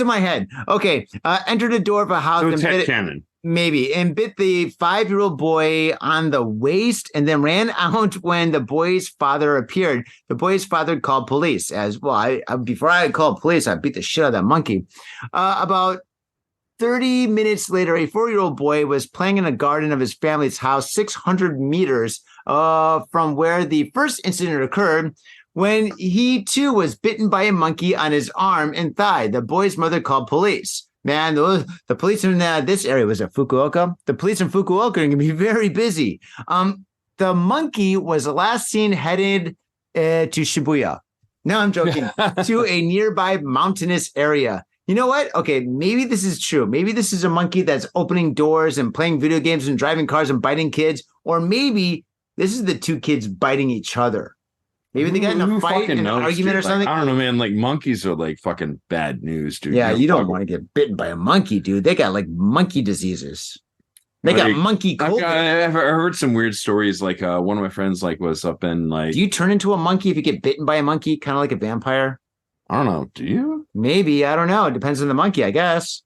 in my head. Okay, entered a door of a house. So and canon. Maybe, and bit the 5-year-old boy on the waist and then ran out when the boy's father appeared. The boy's father called police as well. Before I called police, I beat the shit out of that monkey. About 30 minutes later, a 4-year-old boy was playing in a garden of his family's house 600 meters from where the first incident occurred when he too was bitten by a monkey on his arm and thigh. The boy's mother called police. Man, the police in this area was at Fukuoka. The police in Fukuoka are going to be very busy. The monkey was last seen headed to Shibuya. No, I'm joking. To a nearby mountainous area. You know what? Okay, maybe this is true. Maybe this is a monkey that's opening doors and playing video games and driving cars and biting kids. Or maybe this is the 2 kids biting each other. Maybe they got in a fight, an argument or something. I don't know, man. Like, monkeys are like fucking bad news, dude. Yeah, you don't want to get bitten by a monkey, dude. They got like monkey diseases. They got monkey COVID. I've heard some weird stories. Like one of my friends like was up in like. Do you turn into a monkey if you get bitten by a monkey, kind of like a vampire? I don't know. Do you? Maybe. I don't know. It depends on the monkey, I guess.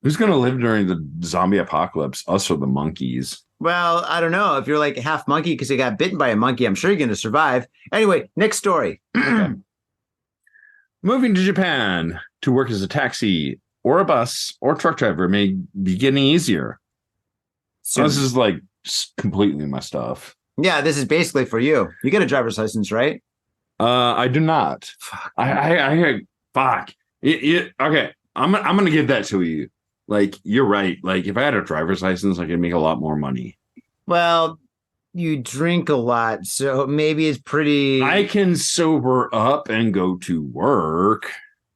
Who's going to live during the zombie apocalypse? Us or the monkeys? Well, I don't know. If you're like half monkey because you got bitten by a monkey, I'm sure you're going to survive. Anyway, next story. Okay. Moving to Japan to work as a taxi or a bus or truck driver may be getting easier. So this is like just completely my stuff. Yeah, this is basically for you. You get a driver's license, right? I do not. Fuck. I fuck. Okay, I'm gonna give that to you. Like, you're right. Like, if I had a driver's license, I could make a lot more money. Well, you drink a lot, so maybe it's pretty. I can sober up and go to work.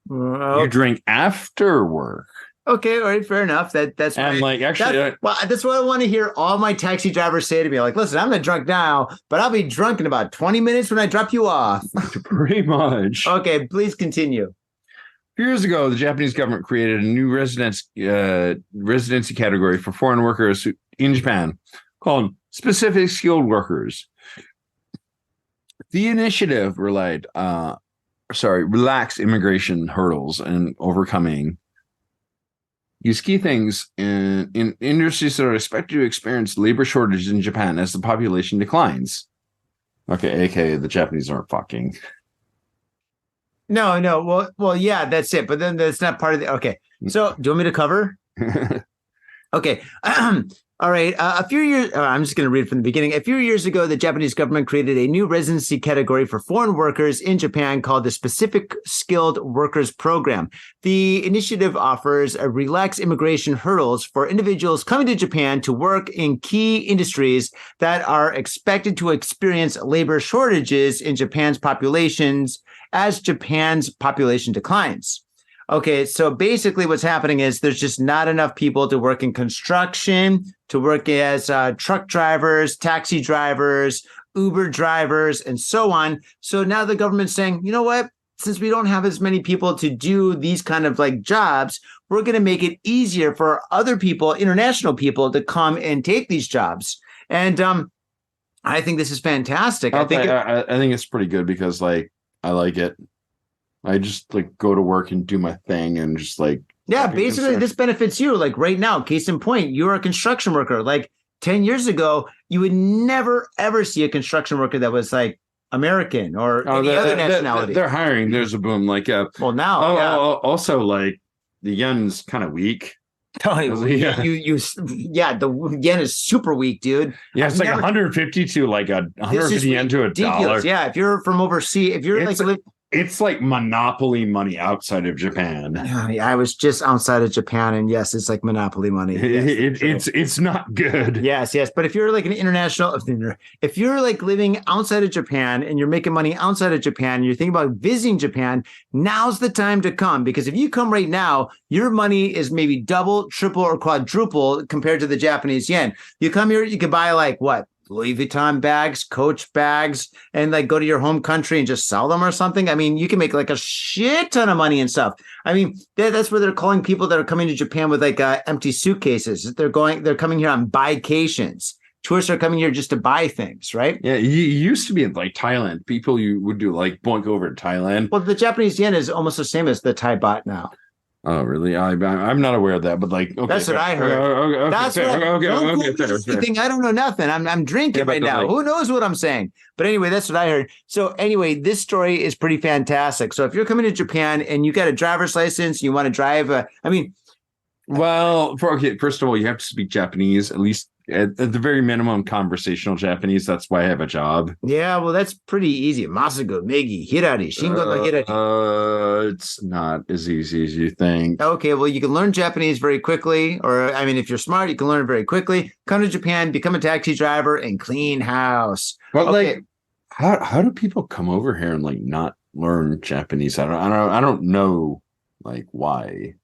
You drink after work. Okay, all right, fair enough. That's And like, actually, that's what I want to hear all my taxi drivers say to me. Like, listen, I'm not drunk now, but I'll be drunk in about 20 minutes when I drop you off. pretty much. Okay, please continue. Years ago, the Japanese government created a new residency category for foreign workers in Japan called specific skilled workers. The initiative relaxed immigration hurdles and overcoming these key things in industries that are expected to experience labor shortages in Japan as the population declines. Okay, aka the Japanese aren't fucking. No. Well, yeah, that's it. But then that's not part of the. Okay. So, do you want me to cover? Okay. All right. A few years. I'm just going to read from the beginning. A few years ago, the Japanese government created a new residency category for foreign workers in Japan called the Specific Skilled Workers Program. The initiative offers a relaxed immigration hurdles for individuals coming to Japan to work in key industries that are expected to experience labor shortages in Japan's populations as Japan's population declines. Okay, so basically what's happening is there's just not enough people to work in construction, to work as truck drivers, taxi drivers, Uber drivers, and so on. So now the government's saying, you know what? Since we don't have as many people to do these kind of like jobs, we're going to make it easier for other people, international people, to come and take these jobs. And I think this is fantastic. I think it's pretty good because like I like it. I just like go to work and do my thing and just like. Yeah, basically this benefits you. Like right now, case in point, you're a construction worker. Like 10 years ago, you would never, ever see a construction worker that was like American or any other nationality. They're hiring. There's a boom. Like, well, now. Also, like the yen's kind of weak. The yen is super weak, dude. Yeah, it's like 150 to like 150 yen to $1. Yeah, if you're from overseas, if you're it's like monopoly money outside of Japan. Yeah, I was just outside of Japan, and yes, it's like monopoly money. Yes, it's not good. Yes. But if you're like an international, if you're like living outside of Japan and you're making money outside of Japan, you're thinking about visiting Japan, now's the time to come. Because if you come right now, your money is maybe double, triple, or quadruple compared to the Japanese yen. You come here, you can buy like what? Louis Vuitton bags, Coach bags, and like go to your home country and just sell them or something. I mean, you can make like a shit ton of money and stuff. I mean, that's where they're calling people that are coming to Japan with like empty suitcases. They're coming here on buycations. Tourists are coming here just to buy things, right? Yeah, you used to be in like Thailand. People you would do like boink over to Thailand. Well, the Japanese yen is almost the same as the Thai baht now. Oh, really? I'm not aware of that, but like, okay, that's what I heard. That's what. Okay. I don't know nothing. I'm drinking right now. Who knows what I'm saying? But anyway, that's what I heard. So anyway, this story is pretty fantastic. So if you're coming to Japan and you got a driver's license, you want to drive. First of all, you have to speak Japanese, at least at the very minimum, conversational Japanese. That's why I have a job. Yeah, well, that's pretty easy. Masago, Megi, Hirari, Shingo no Hirari. It's not as easy as you think. Okay, well, you can learn Japanese very quickly. Or, I mean, if you're smart, you can learn it very quickly. Come to Japan, become a taxi driver, and clean house. But like, how do people come over here and like not learn Japanese? I don't know, like, why.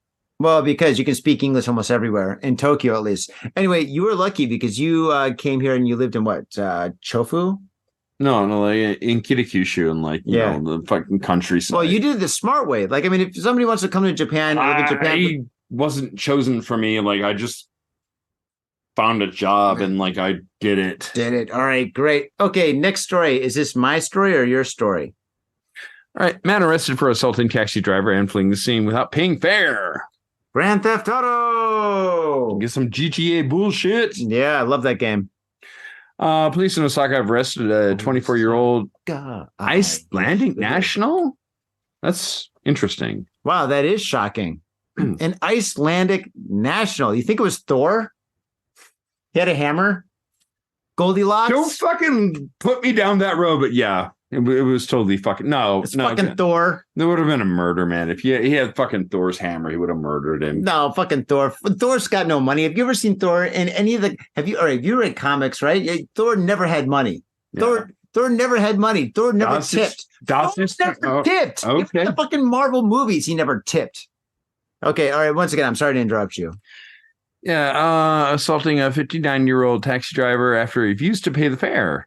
Well, because you can speak English almost everywhere, in Tokyo at least. Anyway, you were lucky because you came here and you lived in what, Chofu? No, like in Kitakyushu and like, you know, the fucking countryside. Well, you did it the smart way. Like, I mean, if somebody wants to come to Japan, live in Japan. Wasn't chosen for me. Like, I just found a job and like, I did it. All right, great. Okay, next story. Is this my story or your story? All right, man arrested for assaulting taxi driver and fleeing the scene without paying fare. Grand Theft Auto. Get some GTA bullshit. Yeah, I love that game. Police in Osaka have arrested a 24-year-old Icelandic national. That's interesting. Wow, that is shocking. An Icelandic national. You think it was Thor? He had a hammer? Goldilocks? Don't fucking put me down that road, but yeah, it was totally fucking It's fucking Thor. There would have been a murder, man. If he had fucking Thor's hammer, he would have murdered him. No, fucking Thor. Thor's got no money. Have you ever seen Thor in any of the? Have you read comics? Right? Thor never had money. Yeah. Thor never had money. Thor never tipped. Thor never tipped. Okay. The fucking Marvel movies, he never tipped. Okay, all right. Once again, I'm sorry to interrupt you. Yeah, assaulting a 59-year-old taxi driver after he refused to pay the fare.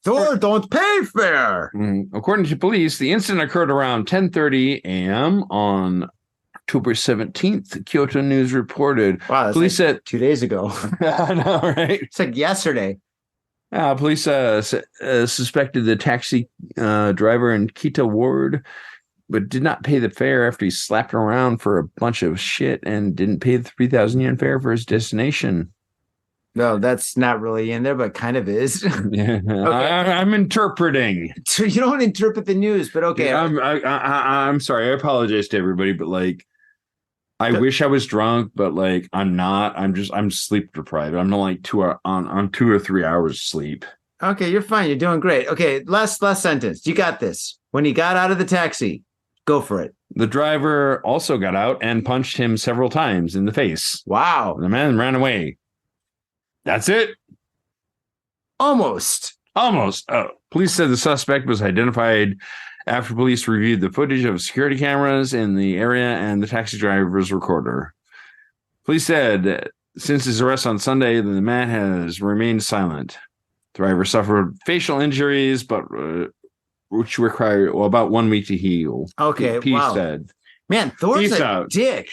Thor don't pay fare. According to police, the incident occurred around 10:30 a.m. on October 17th. Kyoto News reported. Wow, that's police said 2 days ago. I know, right? It's like yesterday. Police suspected the taxi driver in Kita Ward, but did not pay the fare after he slapped around for a bunch of shit and didn't pay the 3,000 yen fare for his destination. No, that's not really in there, but kind of is. Yeah, okay. I'm interpreting. You don't interpret the news, but okay. Yeah, I'm sorry. I apologize to everybody, but like, I wish I was drunk, but like, I'm not. I'm sleep deprived. I'm not like on 2 or 3 hours sleep. Okay, you're fine. You're doing great. Okay, last sentence. You got this. When he got out of the taxi, go for it. The driver also got out and punched him several times in the face. Wow. The man ran away. That's it. Almost. Police said the suspect was identified after police reviewed the footage of security cameras in the area and the taxi driver's recorder. Police said since his arrest on Sunday, the man has remained silent. The driver suffered facial injuries, but which require about 1 week to heal. Okay, Peace said. Man, Thor's Peace a out. dick.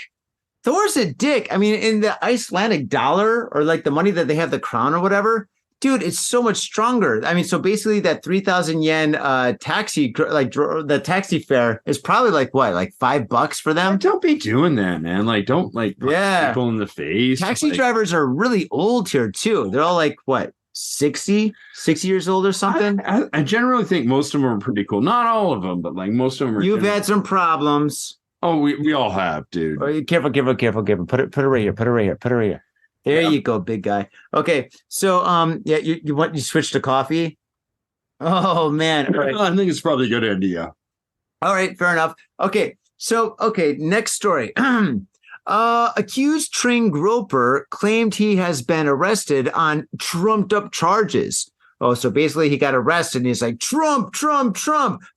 Thor's a dick. I mean, in the Icelandic dollar or like the money that they have, the crown or whatever, dude, it's so much stronger. I mean, so basically that 3,000 yen taxi, like the taxi fare is probably like what, like $5 for them? Don't be doing that, man. Like, don't like punch people in the face. Taxi drivers are really old here too. They're all like what, 60 years old or something? I generally think most of them are pretty cool. Not all of them, but like most of them are. You've had some problems. Oh, we all have, dude. Oh, careful. Put it right here. There you go, big guy. Okay, so yeah, you switch to coffee? Oh man, all right. I think it's probably a good idea. All right, fair enough. Okay, so next story. Accused train groper claimed he has been arrested on trumped up charges. Oh, so basically he got arrested and he's like, Trump,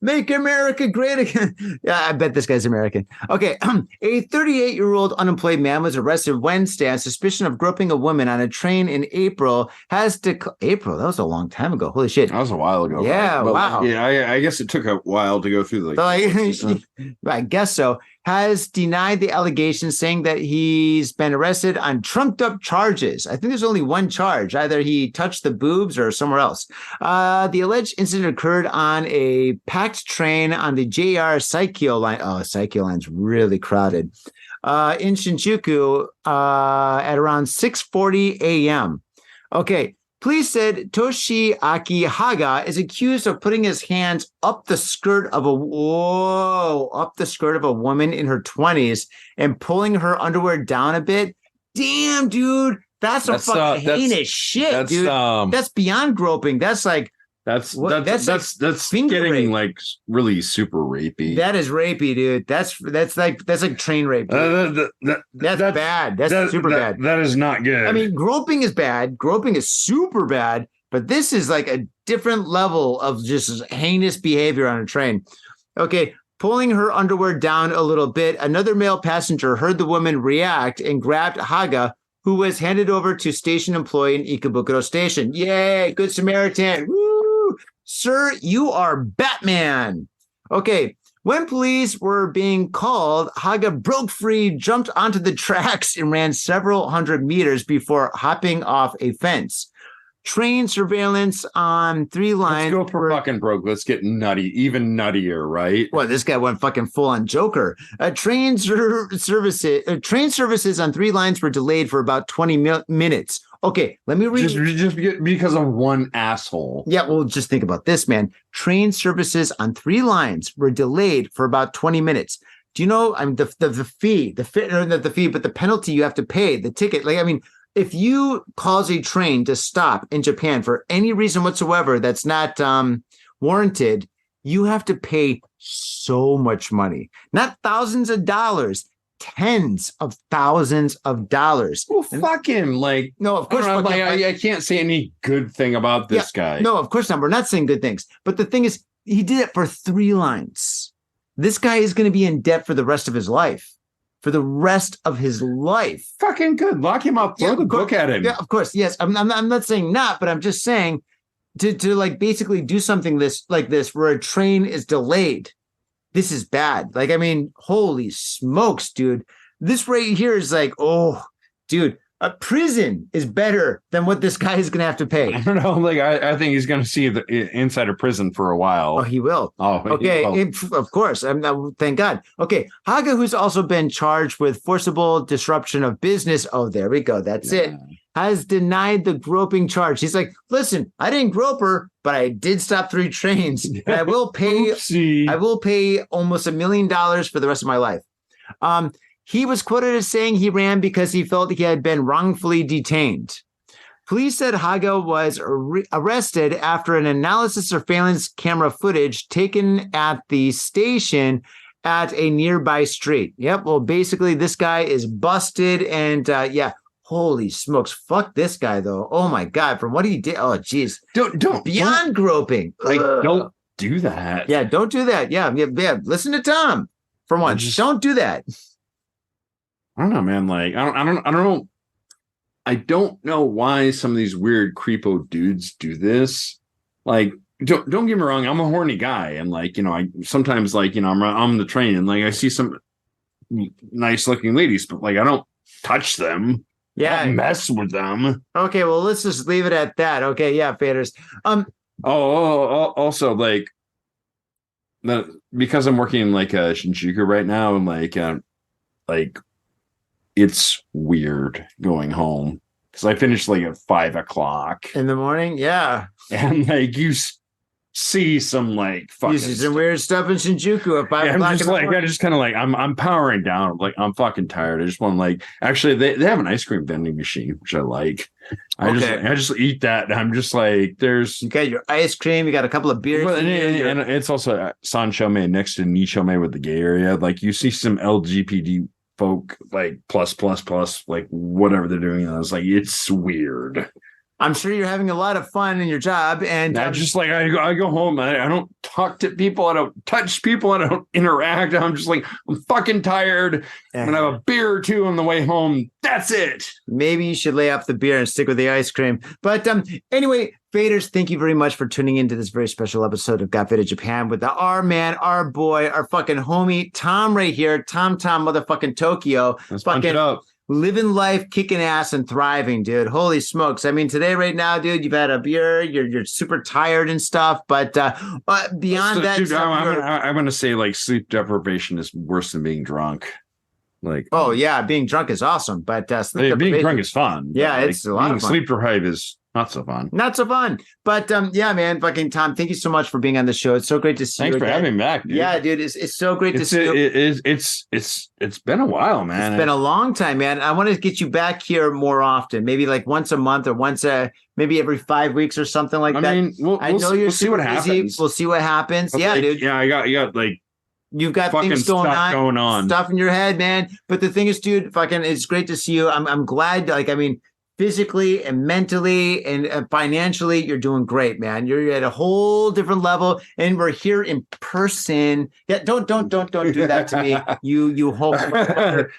make America great again. Yeah, I bet this guy's American. Okay. A 38-year-old unemployed man was arrested Wednesday on suspicion of groping a woman on a train in April. April? That was a long time ago. Holy shit. That was a while ago. Yeah, right? wow. Yeah, I guess it took a while to go through I guess so. Has denied the allegations, saying that he's been arrested on trumped up charges. I think there's only one charge. Either he touched the boobs or somewhere else. The alleged incident occurred on a packed train on the JR Saikyo line. Oh, Saikyo line's really crowded. In Shinjuku at around 6:40 a.m. Okay. Police said Toshiaki Haga is accused of putting his hands up the skirt of a woman in her 20s and pulling her underwear down a bit. Damn, dude, that's fucking heinous shit, dude. That's beyond groping. That's like that's finger getting rape. like really super rapey. That is rapey, dude. That's like train rape. That's bad. That's super bad. That is not good. I mean, groping is bad. Groping is super bad. But this is like a different level of just heinous behavior on a train. Okay, pulling her underwear down a little bit. Another male passenger heard the woman react and grabbed Haga, who was handed over to station employee in Ikebukuro Station. Yay, good Samaritan. Woo! Sir, you are Batman. Okay, when police were being called, Haga broke free, jumped onto the tracks, and ran several hundred meters before hopping off a fence. train surveillance on 3 lines. Let's go for fucking broke. Let's get nutty, even nuttier, right? Well, this guy went fucking full on Joker. Train services on 3 lines were delayed for about 20 minutes. Okay, let me read. Just because of one asshole. Yeah, well, just think about this, man. Train services on 3 lines were delayed for about 20 minutes. Do you know? I mean, the fee, not the fee, but the penalty you have to pay, the ticket. Like, I mean, if you cause a train to stop in Japan for any reason whatsoever that's not warranted, you have to pay so much money, not thousands of dollars. Tens of thousands of dollars. Well, fucking like no, of course. I can't say any good thing about this guy. No, of course not. We're not saying good things. But the thing is, he did it for 3 lines. This guy is going to be in debt for the rest of his life. For the rest of his life. Fucking good. Lock him up. Throw the book at him. Yeah, of course. Yes, I'm not saying not, but I'm just saying to like basically do something like this where a train is delayed. This is bad. Like, I mean, holy smokes, dude. This right here is like, oh, dude, a prison is better than what this guy is going to have to pay. I don't know. Like, I think he's going to see the inside of prison for a while. Oh, he will. Oh, okay. Of course. Thank God. Okay. Haga, who's also been charged with forcible disruption of business. Oh, there we go. That's it. Has denied the groping charge. He's like, listen, I didn't grope her, but I did stop 3 trains. And I will pay. Oopsie. I will pay almost $1 million for the rest of my life. He was quoted as saying he ran because he felt he had been wrongfully detained. Police said Haga was arrested after an analysis surveillance camera footage taken at the station at a nearby street. Yep. Well, basically, this guy is busted, and holy smokes, fuck this guy though. Oh my God, from what he did. Oh geez, don't beyond groping. Like, don't do that. Yeah, don't do that. Yeah. Listen to Tom for once. Don't do that. I don't know, man. Like, I don't know. I don't know why some of these weird creepo dudes do this. Like, don't get me wrong. I'm a horny guy, and like, I sometimes like, I'm on the train and like I see some nice looking ladies, but like I don't touch them. Yeah, I don't mess with them. Okay, well, let's just leave it at that. Okay, yeah, faders. Also, like, because I'm working in like Shinjuku right now, and like. It's weird going home because I finished like at 5 o'clock in the morning. Yeah. And like you see some like fucking some weird stuff in Shinjuku at 5 o'clock. I'm just like, I just kind of like, I'm powering down. Like, I'm fucking tired. I just want to like, actually they have an ice cream vending machine, which I like. I just eat that. And I'm just like, you got your ice cream. You got a couple of beers. Well, and it's also Sanshome next to Nishome with the gay area. Like you see some LGBT folk like plus like whatever they're doing. I was like, it's weird. I'm sure you're having a lot of fun in your job, and just like I go home. I don't talk to people. I don't touch people. I don't interact. I'm just like, I'm fucking tired. I'm gonna have a beer or 2 on the way home. That's it. Maybe you should lay off the beer and stick with the ice cream. But anyway, faders, thank you very much for tuning into this very special episode of Got Faded Japan with our man, our boy, our fucking homie Tom right here, Tom motherfucking Tokyo. Let's punch it up. Living life, kicking ass, and thriving, dude. Holy smokes. I mean, today, right now, dude, you've had a beer, you're super tired and stuff, but beyond that, dude, I'm going to say, like, sleep deprivation is worse than being drunk. Like, oh, yeah, being drunk is awesome, but being drunk is fun. Yeah, it's a lot of fun. Sleep deprived is not so fun. Not so fun. But yeah, man, fucking Tom, thank you so much for being on the show. It's so great to see you. Thanks for having me back, dude. Yeah, dude, it's so great to see you. It's been a while, man. It's been a long time, man. I want to get you back here more often, maybe like once a month or maybe every 5 weeks or something like that. I mean, we'll see what happens. We'll see what happens. But yeah, dude. Yeah, you got like you've got things going on, stuff in your head, man. But the thing is, dude, fucking, it's great to see you. I'm glad. Like, I mean, physically and mentally and financially, you're doing great, man. You're at a whole different level, and we're here in person. Yeah, don't do that to me. You hope.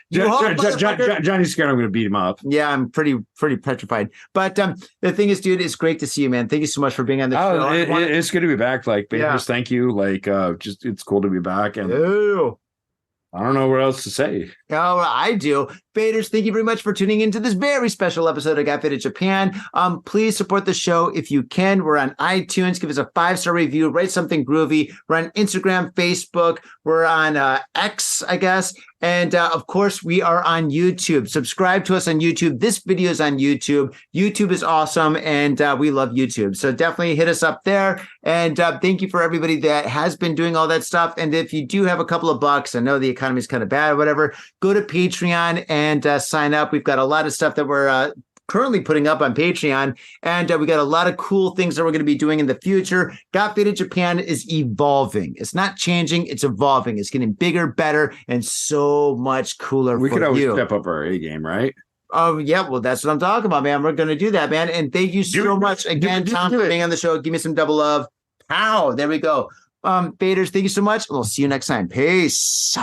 Johnny's scared I'm going to beat him up. Yeah, I'm pretty petrified. But the thing is, dude, it's great to see you, man. Thank you so much for being on the show. It's good to be back. Like, just thank you. Like, just it's cool to be back. And I don't know what else to say. Oh, I do. Faders, thank you very much for tuning into this very special episode of Got Faded Japan. Please support the show if you can. We're on iTunes. Give us a 5-star review. Write something groovy. We're on Instagram, Facebook. We're on X, I guess. And of course, we are on YouTube. Subscribe to us on YouTube. This video is on YouTube. YouTube is awesome, and we love YouTube. So definitely hit us up there. And thank you for everybody that has been doing all that stuff. And if you do have a couple of bucks, I know the economy is kind of bad or whatever, go to Patreon and sign up. We've got a lot of stuff that we're currently putting up on Patreon, and we got a lot of cool things that we're going to be doing in the future. Got Faded Japan is evolving. It's not changing, it's evolving. It's getting bigger, better, and so much cooler. We for could always you. step up our A game, right? Oh, yeah. Well, that's what I'm talking about, man. We're going to do that, man. And thank you so much again, Tom, for being on the show. Give me some double love. Pow. There we go. Faders, thank you so much. We'll see you next time. Peace.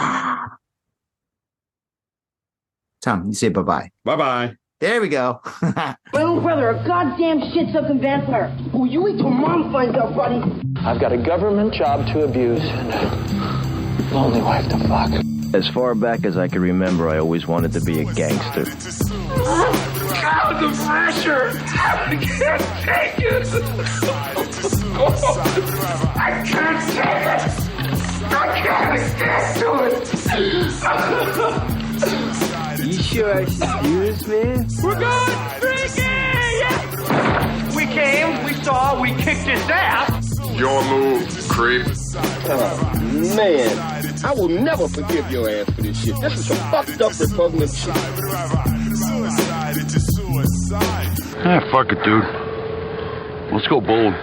Tom, you say bye-bye. Bye-bye. There we go. My little brother, a goddamn shit-sucking vampire. Oh, you wait till Mom finds out, buddy. I've got a government job to abuse and a lonely wife to fuck. As far back as I can remember, I always wanted to be a gangster. God, the pressure! I can't take it! I can't take it! I can't stand to it! You sure I should do this, man? We're going freaking! We came, we saw, we kicked his ass! Your move, creep. Oh, man. I will never forgive your ass for this shit. This is some fucked up repugnant shit. Ah, fuck it, dude. Let's go bold.